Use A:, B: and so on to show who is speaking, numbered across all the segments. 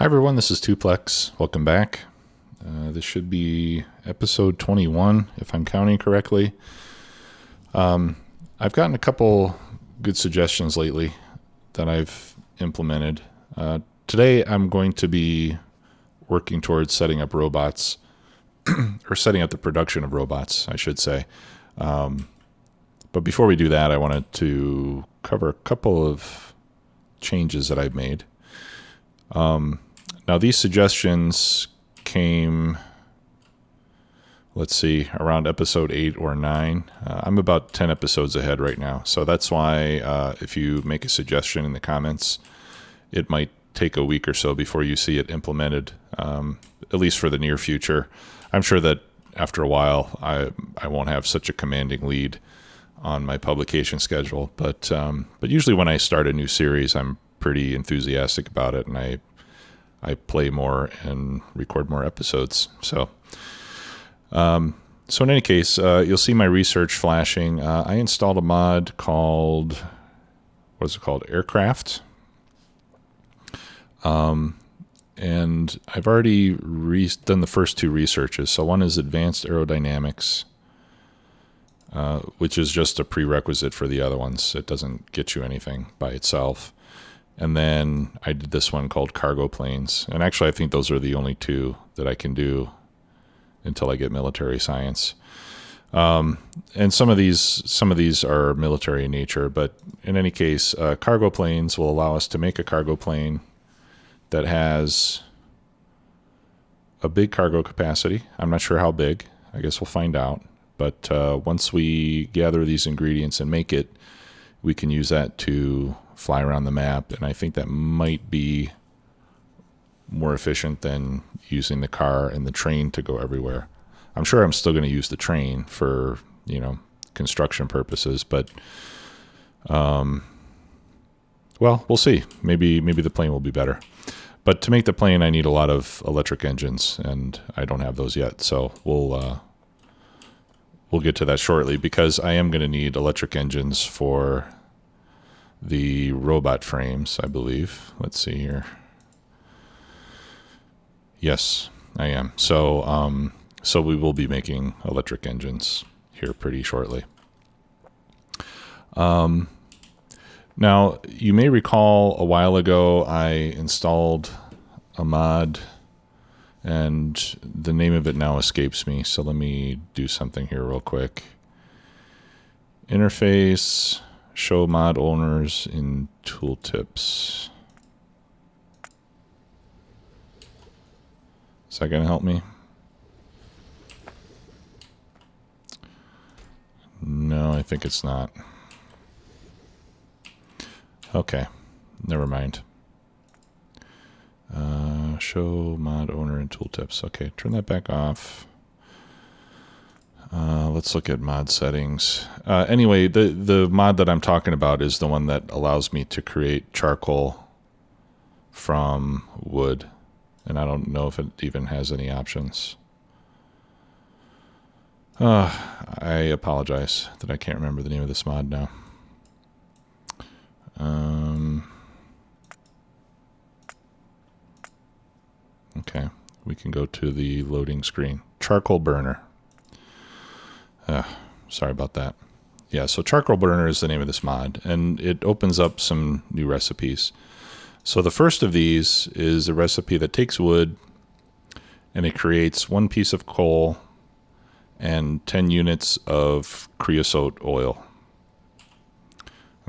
A: Hi everyone, this is Tuplex. Welcome back. This should be episode 21, if I'm counting correctly. I've gotten a couple good suggestions lately that I've implemented. Today I'm going to be working towards setting up robots, or setting up the production of robots, I should say. But before we do that, I wanted to cover a couple of changes that I've made. Now, these suggestions came, let's see, around episode 8 or 9. I'm about 10 episodes ahead right now. So that's why if you make a suggestion in the comments, it might take a week or so before you see it implemented, at least for the near future. I'm sure that after a while, I won't have such a commanding lead on my publication schedule. But usually when I start a new series, I'm pretty enthusiastic about it, and I play more and record more episodes. So in any case, you'll see my research flashing. I installed a mod called, what is it called? Aircraft. And I've already done the first two researches. So one is advanced aerodynamics, which is just a prerequisite for the other ones. It doesn't get you anything by itself. And then I did this one called cargo planes. And actually, I think those are the only two that I can do until I get military science. And some of these are military in nature, but in any case, cargo planes will allow us to make a cargo plane that has a big cargo capacity. I'm not sure how big. I guess we'll find out. But once we gather these ingredients and make it, we can use that to fly around the map, and I think that might be more efficient than using the car and the train to go everywhere. I'm sure I'm still going to use the train for, construction purposes, but well, we'll see. Maybe the plane will be better. But to make the plane, I need a lot of electric engines, and I don't have those yet. So we'll get to that shortly, because I am going to need electric engines for the robot frames, I believe. Let's see here. Yes, I am. So we will be making electric engines here pretty shortly. Now, you may recall a while ago I installed a mod, and the name of it now escapes me. So let me do something here real quick. Interface. Show mod owners in tooltips. Is that going to help me? No, I think it's not. Okay, never mind. Show mod owner in tooltips. Okay, turn that back off. Let's look at mod settings. Anyway, the mod that I'm talking about is the one that allows me to create charcoal from wood. And I don't know if it even has any options. I apologize that I can't remember the name of this mod now. Okay, we can go to the loading screen. Charcoal burner. Sorry about that. Yeah, so charcoal burner is the name of this mod, and it opens up some new recipes. So the first of these is a recipe that takes wood, and it creates 1 piece of coal and 10 units of creosote oil.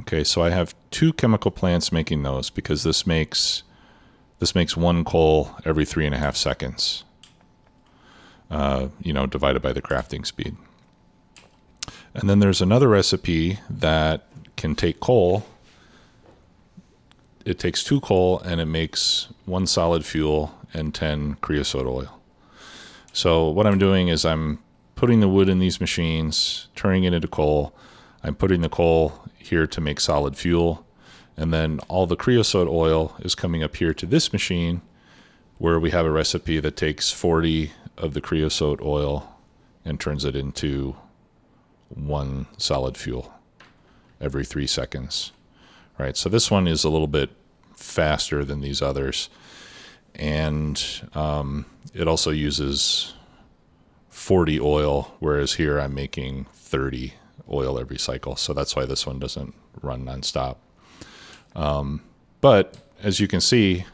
A: Okay, so I have 2 chemical plants making those, because this makes 1 coal every 3.5 seconds, divided by the crafting speed. And then there's another recipe that can take coal. It takes 2 coal and it makes 1 solid fuel and 10 creosote oil. So what I'm doing is I'm putting the wood in these machines, turning it into coal. I'm putting the coal here to make solid fuel. And then all the creosote oil is coming up here to this machine, where we have a recipe that takes 40 of the creosote oil and turns it into 1 solid fuel every 3 seconds. Right, so this one is a little bit faster than these others. and it also uses 40 oil, whereas here I'm making 30 oil every cycle. So that's why this one doesn't run nonstop. But as you can see,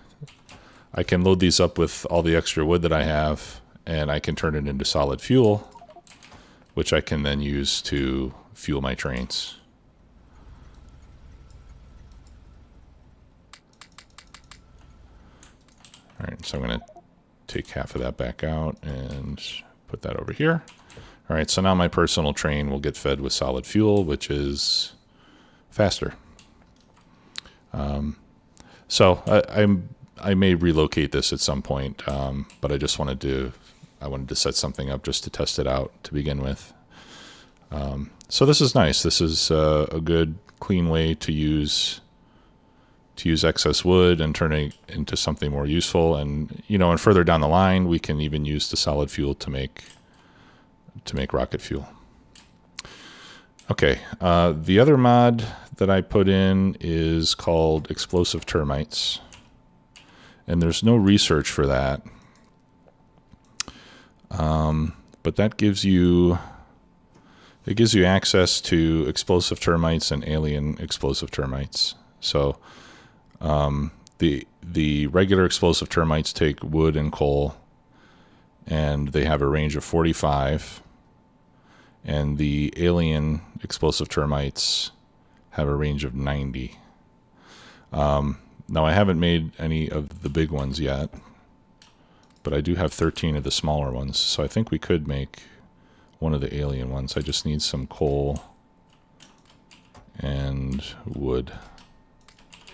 A: I can load these up with all the extra wood that I have, and I can turn it into solid fuel, which I can then use to fuel my trains. All right, so I'm going to take half of that back out and put that over here. All right, so now my personal train will get fed with solid fuel, which is faster. So I may relocate this at some point, but I just wanted to set something up just to test it out to begin with. So this is nice. This is a good, clean way to use excess wood and turn it into something more useful. And and further down the line, we can even use the solid fuel to make rocket fuel. Okay, the other mod that I put in is called explosive termites, and there's no research for that, but that gives you access to explosive termites and alien explosive termites. So the regular explosive termites take wood and coal, and they have a range of 45. And the alien explosive termites have a range of 90. Now, I haven't made any of the big ones yet, but I do have 13 of the smaller ones. So I think we could make one of the alien ones. I just need some coal and wood.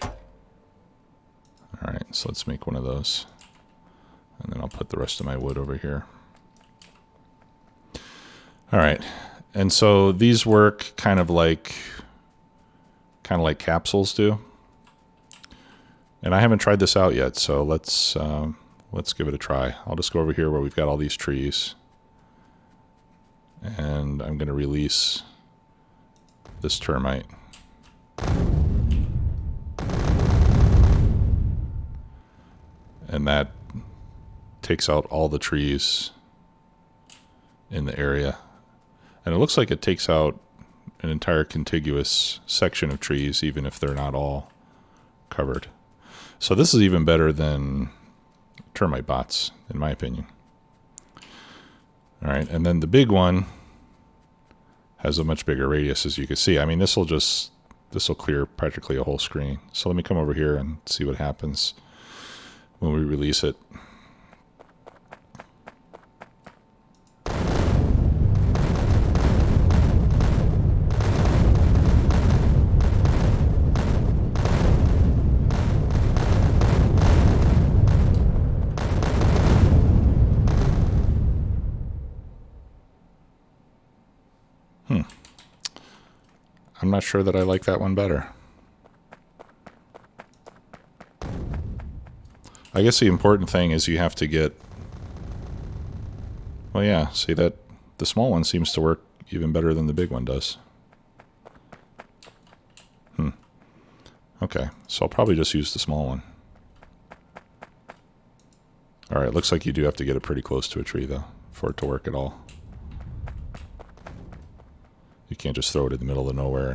A: All right, so let's make one of those. And then I'll put the rest of my wood over here. All right, and so these work kind of like capsules do. And I haven't tried this out yet, so let's give it a try. I'll just go over here where we've got all these trees, and I'm going to release this termite. And that takes out all the trees in the area. And it looks like it takes out an entire contiguous section of trees, even if they're not all covered. So this is even better than termite bots, in my opinion. All right, and then the big one has a much bigger radius, as you can see. I mean, this will clear practically a whole screen. So let me come over here and see what happens when we release it. I'm not sure that I like that one better. I guess the important thing is you have to get... Well, yeah, see that the small one seems to work even better than the big one does. Okay, so I'll probably just use the small one. All right, looks like you do have to get it pretty close to a tree, though, for it to work at all. You can't just throw it in the middle of nowhere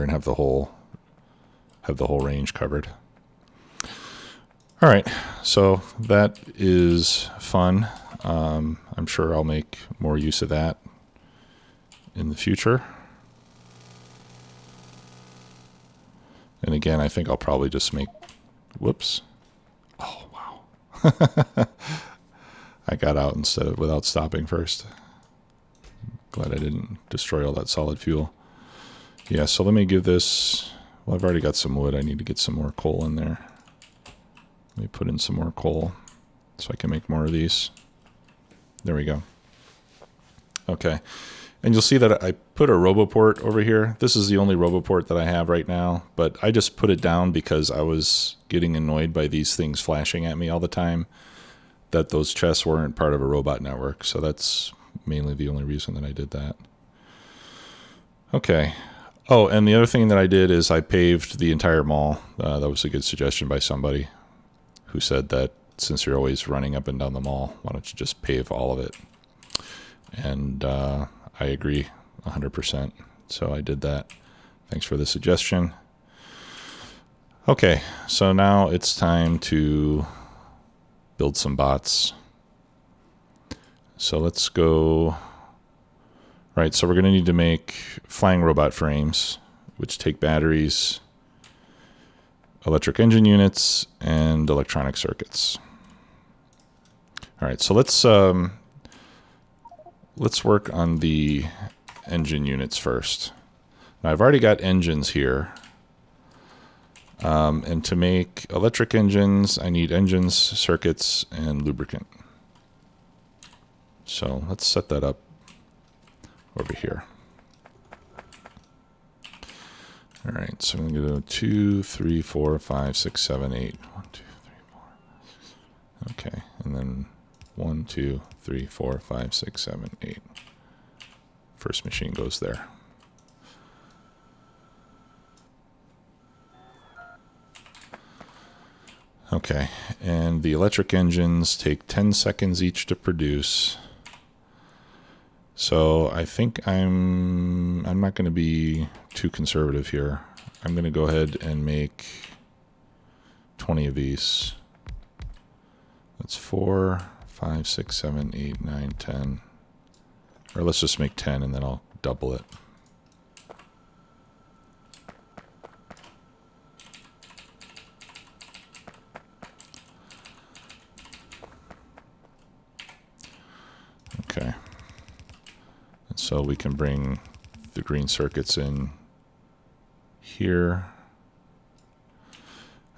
A: and have the whole range covered. All right, so that is fun. I'm sure I'll make more use of that in the future. And again, I think I'll probably just make... Whoops. Oh, wow. I got out without stopping first. Glad I didn't destroy all that solid fuel. Yeah, so let me give this... Well, I've already got some wood. I need to get some more coal in there. Let me put in some more coal so I can make more of these. There we go. Okay. And you'll see that I put a RoboPort over here. This is the only RoboPort that I have right now, but I just put it down because I was getting annoyed by these things flashing at me all the time, that those chests weren't part of a robot network. So that's mainly the only reason that I did that. Okay. Oh, and the other thing that I did is I paved the entire mall. That was a good suggestion by somebody who said that since you're always running up and down the mall, why don't you just pave all of it? And I agree 100%. So I did that. Thanks for the suggestion. Okay, so now it's time to build some bots. So let's go. Right, so we're going to need to make flying robot frames, which take batteries, electric engine units, and electronic circuits. All right, so let's work on the engine units first. Now I've already got engines here. And to make electric engines, I need engines, circuits, and lubricant. So let's set that up over here. All right, so I'm going to go 2, 3, 4, 5, 6, 7, 8. 1, 2, 3, 4. Okay, and then 1, 2, 3, 4, 5, 6, 7, 8. First machine goes there. Okay, and the electric engines take 10 seconds each to produce. So I think I'm not going to be too conservative here. I'm going to go ahead and make 20 of these. That's 4, 5, 6, 7, 8, 9, 10. Or let's just make 10 and then I'll double it. Okay, and so we can bring the green circuits in here.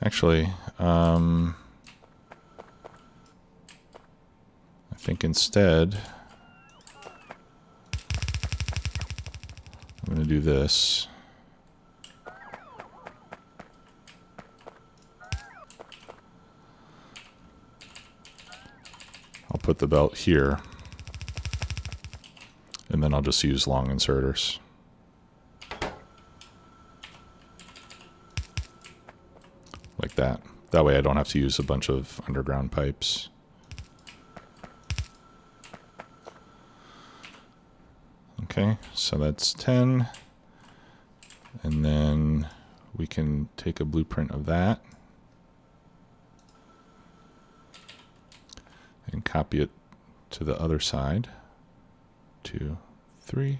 A: Actually, I think instead I'm going to do this. I'll put the belt here. And then I'll just use long inserters. Like that. That way I don't have to use a bunch of underground pipes. Okay, so that's 10. And then we can take a blueprint of that and copy it to the other side. 2, 3.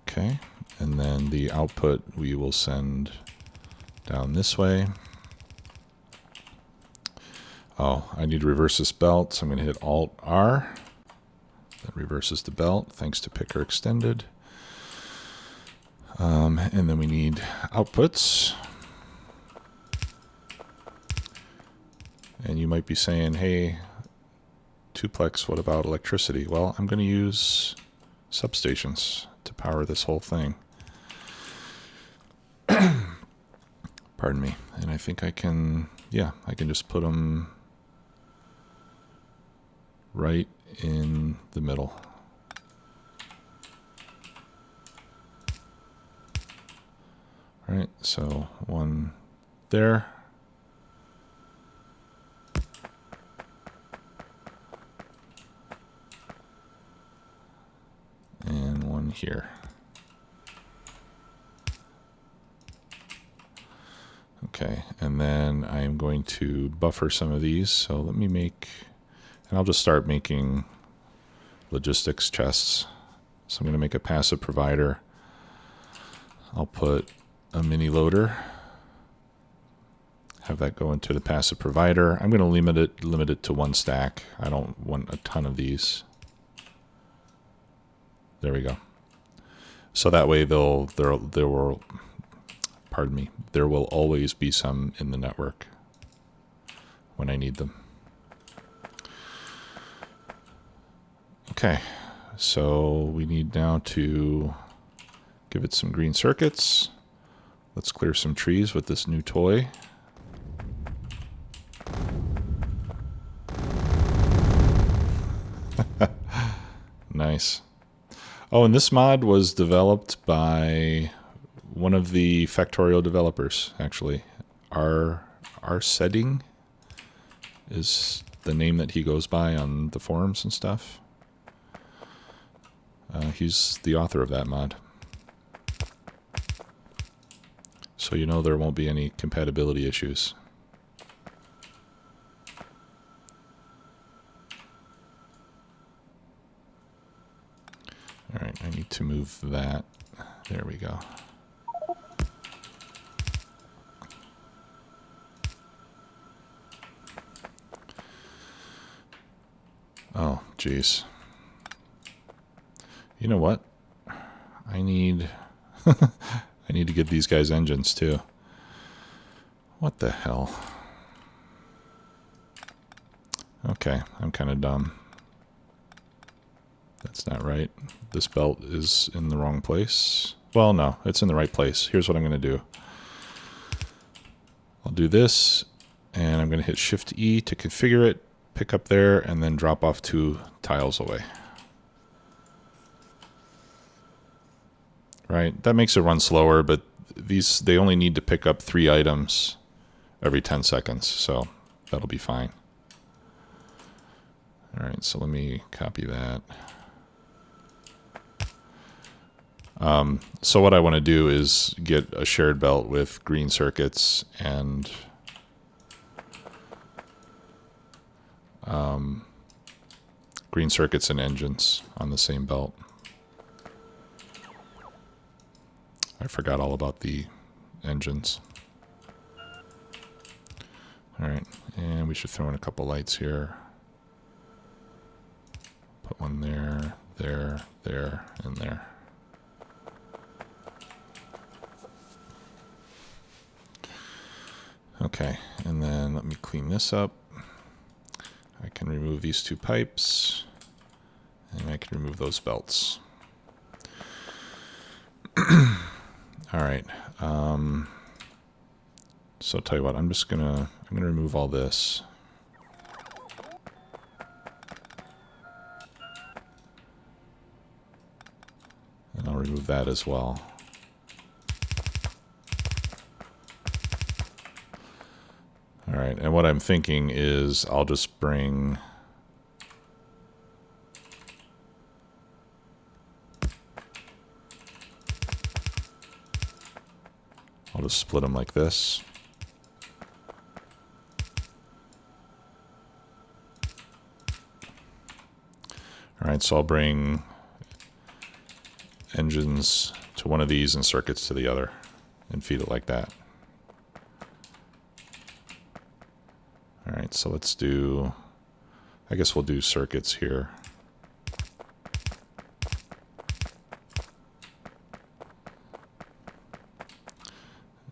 A: Okay, and then the output we will send down this way. Oh, I need to reverse this belt, so I'm going to hit Alt-R. That reverses the belt, thanks to Picker Extended. And then we need outputs. And you might be saying, hey, Tuplex, what about electricity? Well, I'm going to use substations to power this whole thing. Pardon me. And I think I can, yeah, I can just put them right in the middle. All right, so one there. And one here. Okay, and then I'm going to buffer some of these. So let me make, and I'll just start making logistics chests. So I'm going to make a passive provider. I'll put a mini loader. Have that go into the passive provider. I'm going to limit it to 1 stack. I don't want a ton of these. There we go. So that way there will, pardon me, there will always be some in the network when I need them. Okay, so we need now to give it some green circuits. Let's clear some trees with this new toy. Nice. Oh, and this mod was developed by one of the Factorio developers, actually. R Setting is the name that he goes by on the forums and stuff. He's the author of that mod. So you know there won't be any compatibility issues. Alright, I need to move that. There we go. Oh, jeez. You know what? I need I need to get these guys engines too. What the hell? Okay, I'm kind of dumb. That's not right. This belt is in the wrong place. Well, no, it's in the right place. Here's what I'm going to do. I'll do this, and I'm going to hit Shift-E to configure it, pick up there, and then drop off 2 tiles away. Right, that makes it run slower, but they only need to pick up 3 items every 10 seconds, so that'll be fine. All right, so let me copy that. So what I want to do is get a shared belt with green circuits and engines on the same belt. I forgot all about the engines. All right, and we should throw in a couple lights here. Put one there, there, and there. Okay, and then let me clean this up. I can remove these 2 pipes, and I can remove those belts. All right. So tell you what, I'm gonna remove all this. And I'll remove that as well. All right, and what I'm thinking is I'll just bring I'll just split them like this. All right, so I'll bring engines to one of these and circuits to the other and feed it like that. All right, so let's do, I guess we'll do circuits here.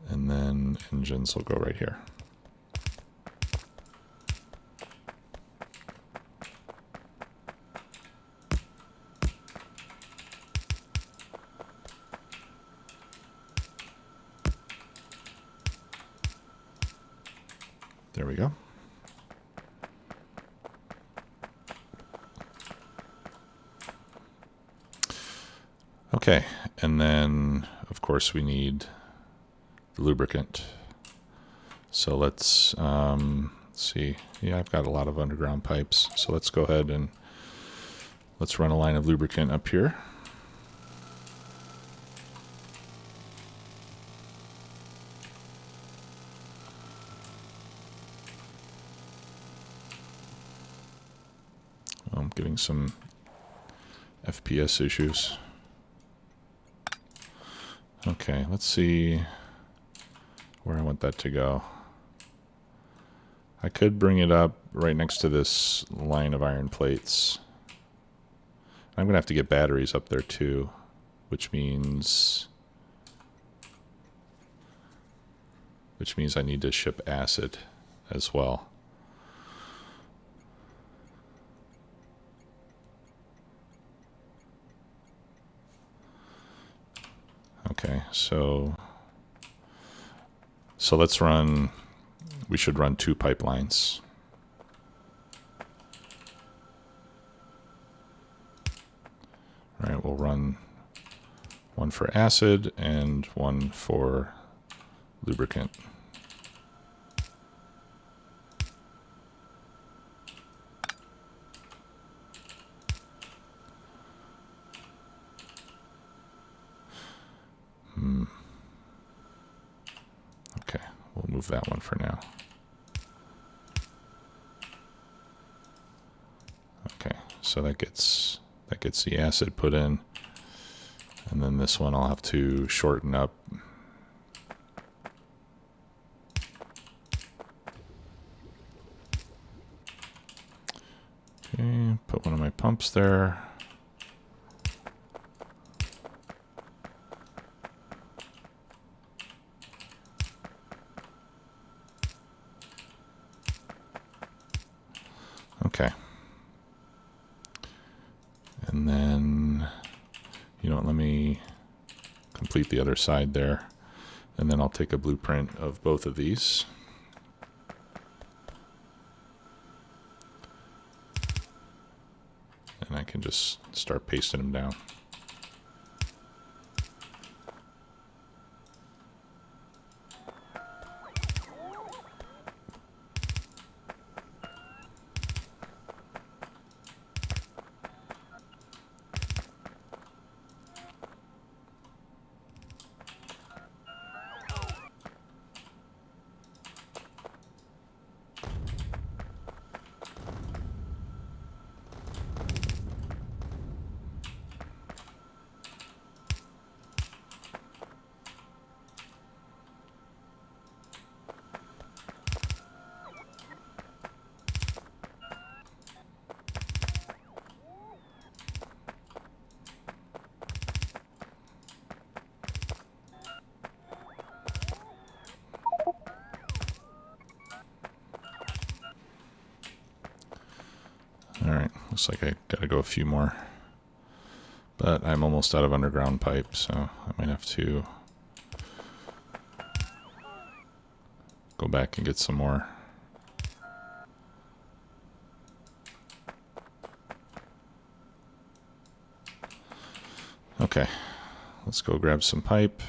A: And then engines will go right here. There we go. Okay, and then of course we need the lubricant. So let's see. Yeah, I've got a lot of underground pipes. So let's go ahead and let's run a line of lubricant up here. I'm getting some FPS issues. Okay, let's see where I want that to go. I could bring it up right next to this line of iron plates. I'm going to have to get batteries up there too, which means I need to ship acid as well. Okay, so let's run, we should run 2 pipelines. All right, we'll run one for acid and one for lubricant. Okay, we'll move that one for now. Okay, so that gets the acid put in, and then this one I'll have to shorten up. Okay, put one of my pumps there. Okay. And then, you know what, let me complete the other side there, and then I'll take a blueprint of both of these. And I can just start pasting them down. Alright, looks like I gotta go a few more. But I'm almost out of underground pipe, so I might have to go back and get some more. Okay, let's go grab some pipe.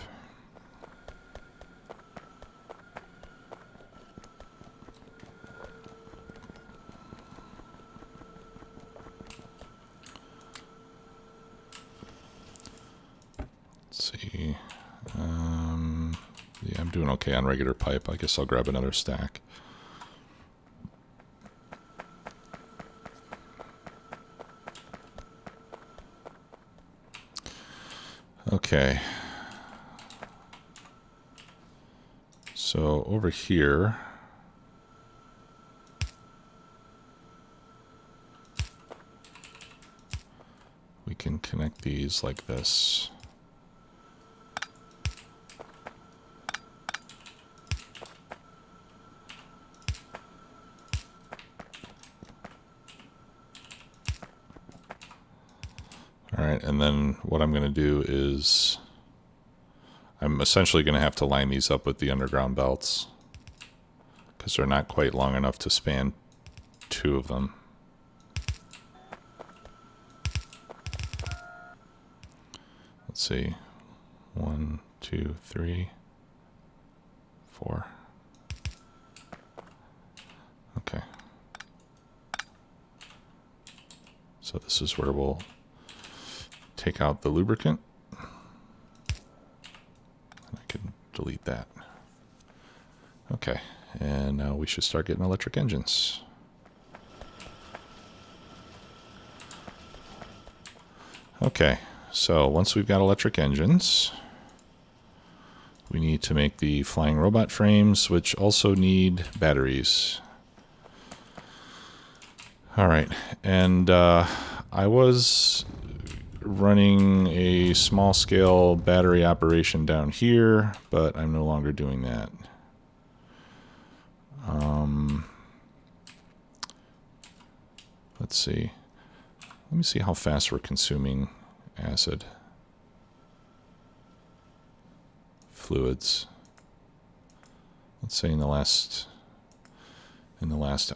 A: Let's see. Yeah, I'm doing okay on regular pipe. I guess I'll grab another stack. Okay. So over here, we can connect these like this. All right, and then what I'm going to do is I'm essentially going to have to line these up with the underground belts because they're not quite long enough to span two of them. Let's see. 1, 2, 3, 4. Okay. So this is where we'll take out the lubricant. I can delete that. Okay, and now we should start getting electric engines. Okay, so once we've got electric engines, we need to make the flying robot frames, which also need batteries. All right, and I was running a small scale battery operation down here, but I'm no longer doing that. Let's see. Let me see how fast we're consuming acid. Fluids. Let's say in the last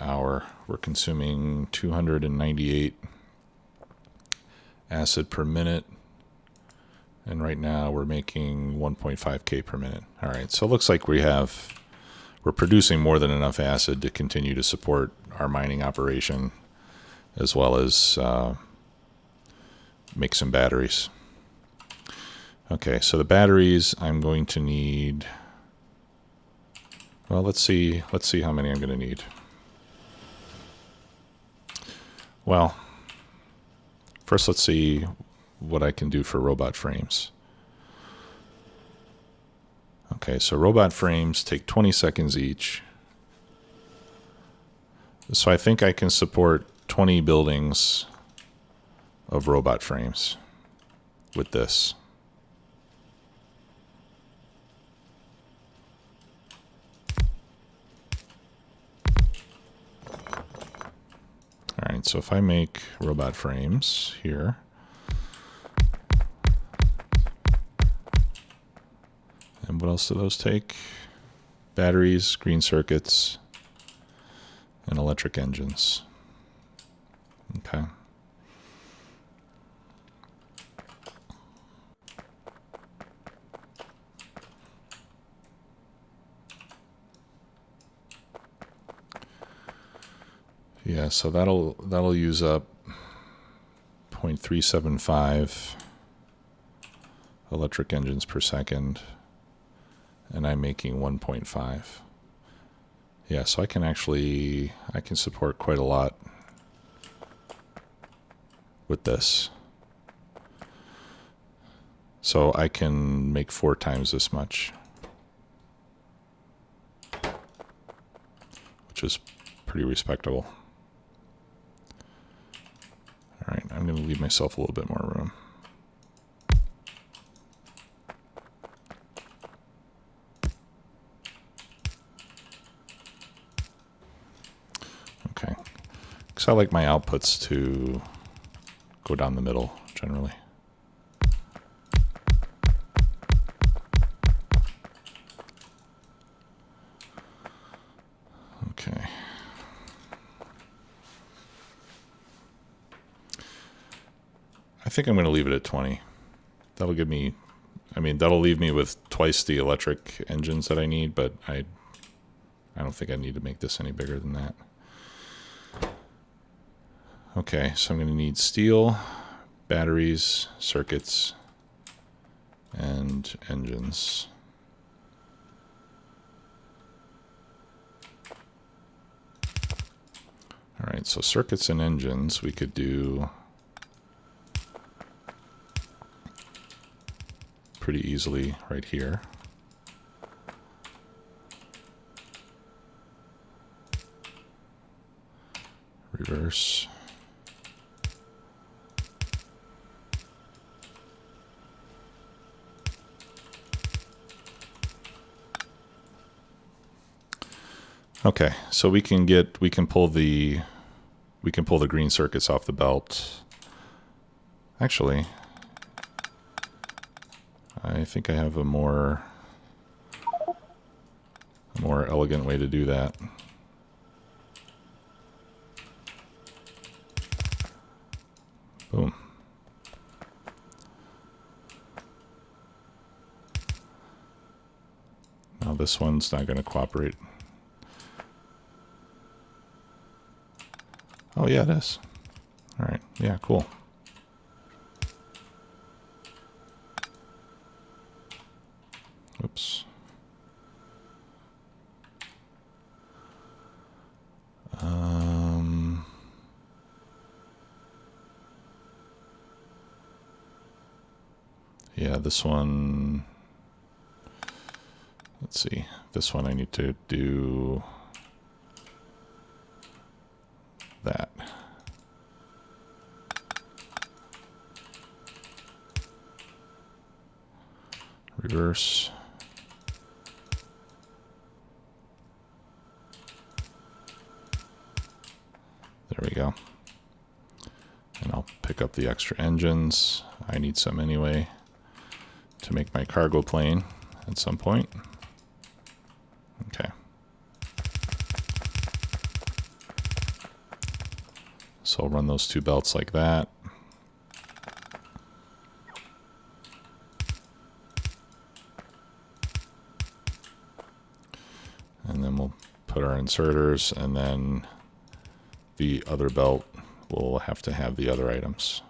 A: hour we're consuming 298 acid per minute. And right now we're making 1.5K per minute. All right, so it looks like we're producing more than enough acid to continue to support our mining operation, as well as make some batteries. Okay, so the batteries I'm going to need, well, let's see how many I'm going to need. Well, first let's see what I can do for robot frames. Okay, so robot frames take 20 seconds each. So I think I can support 20 buildings of robot frames with this. All right, so if I make robot frames here, and what else do those take? Batteries, green circuits, and electric engines. Okay. Yeah, so that'll use up 0.375 electric engines per second, and I'm making 1.5. Yeah, so I can support quite a lot with this. So I can make 4 times this much, which is pretty respectable. All right, I'm going to leave myself a little bit more room. Okay, because I like my outputs to go down the middle generally. Okay. I think I'm going to leave it at 20. That'll give me, that'll leave me with twice the electric engines that I need, but I don't think I need to make this any bigger than that. Okay, so I'm going to need steel, batteries, circuits, and engines. All right, so circuits and engines we could do pretty easily right here. Reverse. Okay, so we can pull the green circuits off the belt. Actually, I think I have a more elegant way to do that. Boom. Now this one's not going to cooperate. Oh yeah, it is. All right, yeah, cool. Oops. Yeah, this one, let's see, this one I need to do that. Reverse. There we go. And I'll pick up the extra engines. I need some anyway to make my cargo plane at some point. Okay. So I'll run those 2 belts like that. inserters, and then the other belt will have to have the other items.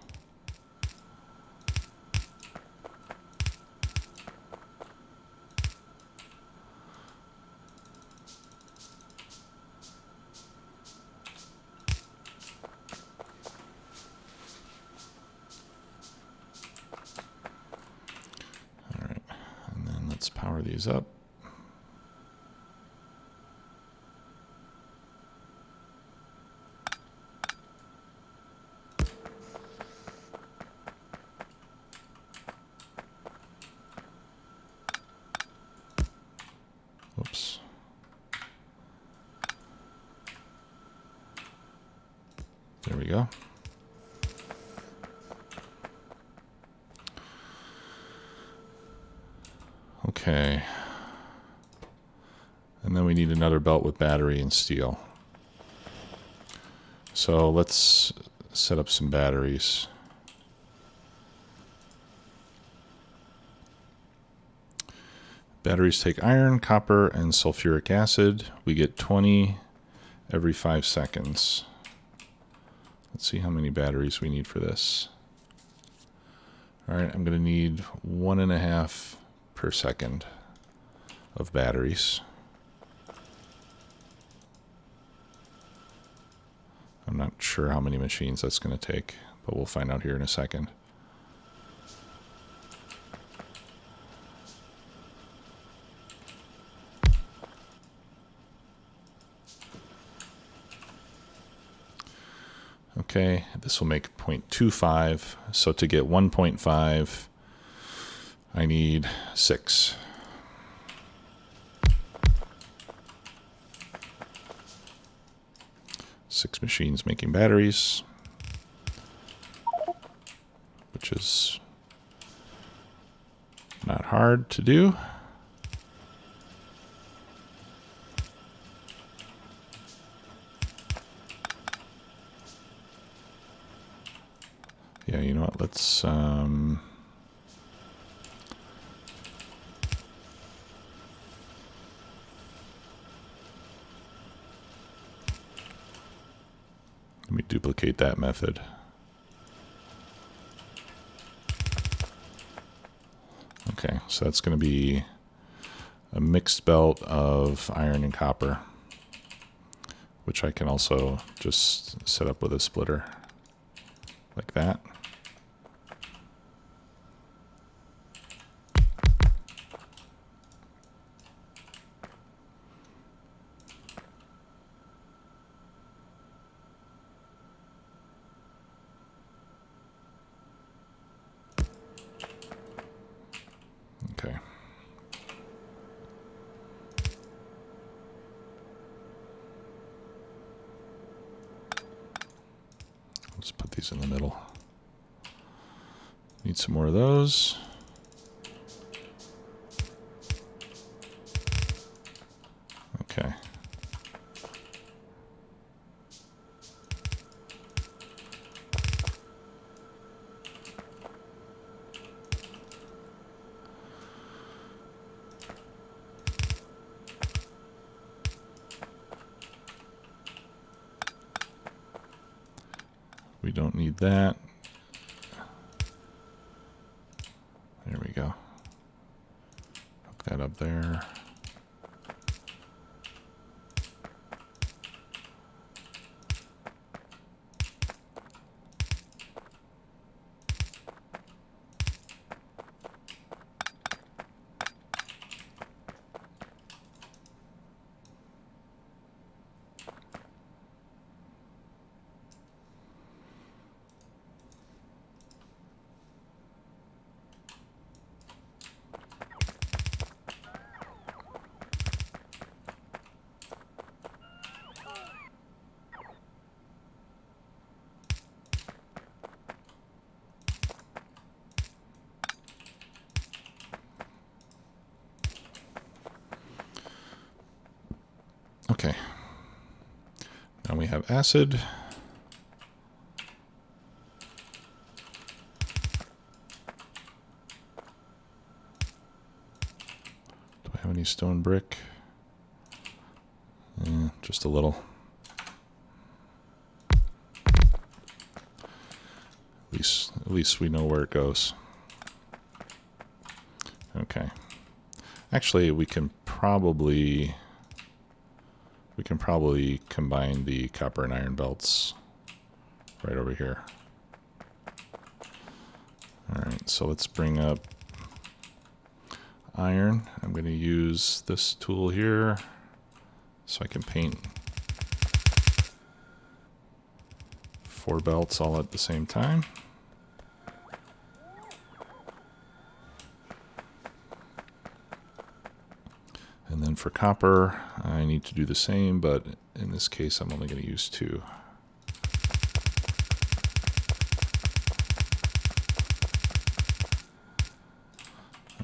A: All right, and then let's power these up. Whoops. There we go. Okay. And then we need another belt with battery and steel. So let's set up some batteries. Batteries take iron, copper, and sulfuric acid. We get 20 every 5 seconds. Let's see how many batteries we need for this. All right, I'm going to need 1.5 per second of batteries. I'm not sure how many machines that's going to take, but we'll find out here in a second. Okay, this will make 0.25. So to get 1.5, I need 6. Six machines making batteries, which is not hard to do. Yeah, you know what? Let's let me duplicate that method. Okay, so that's going to be a mixed belt of iron and copper, which I can also just set up with a splitter like that. Okay. Let's put these in the middle. Need some more of those. Okay. We don't need that. There we go. Hook that up there. Okay. Now we have acid. Do I have any stone brick? just a little. At least we know where it goes. Okay. Actually, we can probably combine the copper and iron belts right over here. All right, so let's bring up iron. I'm going to use this tool here so I can paint 4 belts all at the same time. And then for copper, I need to do the same, but in this case, I'm only going to use 2.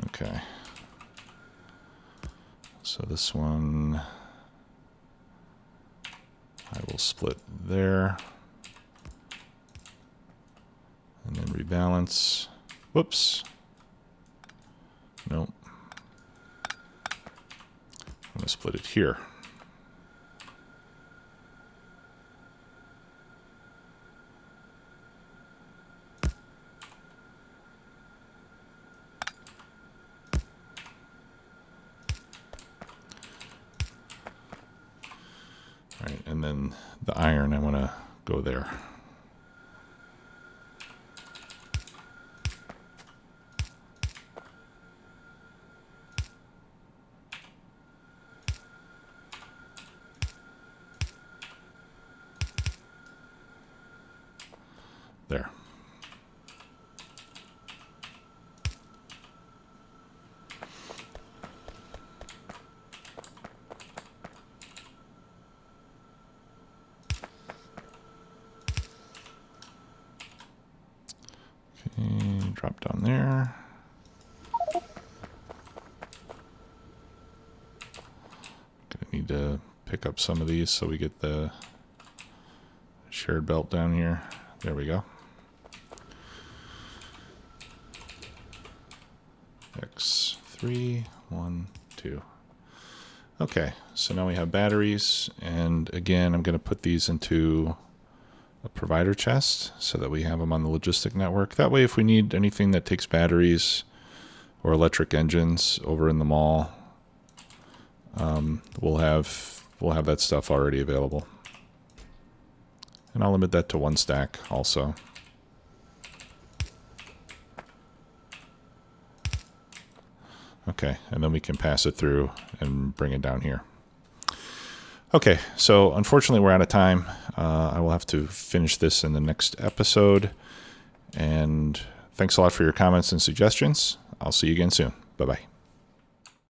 A: Okay. So this one, I will split there. And then rebalance. Whoops. Nope. I'm going to split it here. All right, and then the iron, I want to go there. There. Okay, drop down there. Gonna need to pick up some of these so we get the shared belt down here. There we go. X3, 1, 2. Okay, so now we have batteries, and again, I'm going to put these into a provider chest so that we have them on the logistic network. That way, if we need anything that takes batteries or electric engines over in the mall, we'll have that stuff already available. And I'll limit that to 1 stack also. Okay, and then we can pass it through and bring it down here. Okay, so unfortunately we're out of time. I will have to finish this in the next episode. And thanks a lot for your comments and suggestions. I'll see you again soon. Bye-bye.